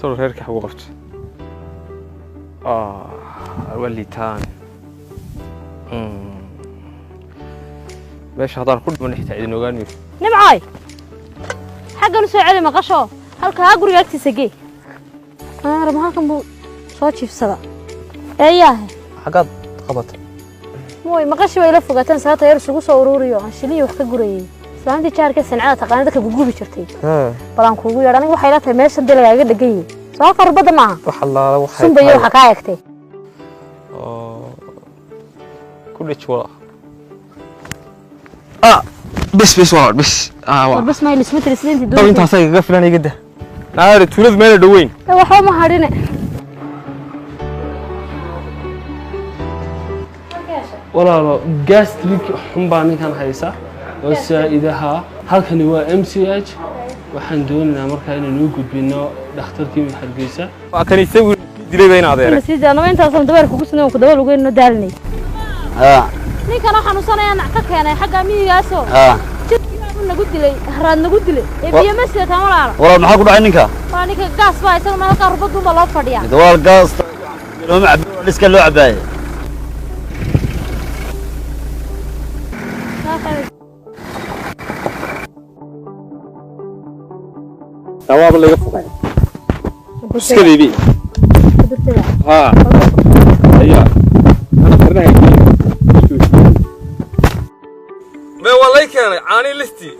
صار هيك وقفت وليتان باش هضر كل من نحت عيدنا وقال نمعاي حقا نسوي علي مقشو هلك ها غوري agtiisa gee رمحان بو soo jiifsada eeyahay xaqad qabat mooy maqashi way la fogaatan saata yar isugu soo ururiyo aan shiliyo wax ka gurayay saanti jaarka sancada taqaan dadka gugubi jirtay balan kuugu yeedhan waxay la tahay meeshan dalagaaga dhagay soo qarbada ma wax allaala waxay sunbayo waxa ka eegtay كل شيء بس والله بس ما يلسمت السنين دول انت هسه قفلاني قده عارف تولد مال دوين waxa ma hadine walaalo gastric xun baa ninkan haysa oo saaidaha halkani waa MCH waxaan doonaynaa markaa inaan u gudbino dhakhtarkii Hargeysa waa kan isagu dilay bayna adeer sidana inta san dabar kugu sinoo ku dabar ugu inoo daalnay ninkan waxaan u sanayaa ka keenay xagga miyigaaso nagu dilay haraad nagu dilay biyo ma seetaan walaal maxaa ku dhacay ninka waa ninka gaas baa isaga ma ka rubadu ma loo fadhiyaa dawaal gaas loo macab iska loo cabaay dawaab laga fogay iska bibi ayaa ana qarnay ما والله كان عاني لستي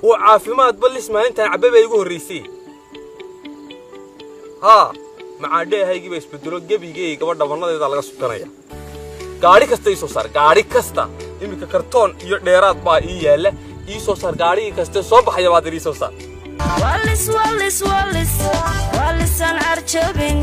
وعافيمات بلش ما انت عبابه يغو هريسي ها مع دي هيغي بس بدلو غبيغي غبا دبناديدا laga sukanaya gaari kasta ii soo saar gaari kasta imika kartoon iyo dheeraad baa ii yaala ii soo saar gaari kasta soo baxaya baad ii soo saar walis an arjabin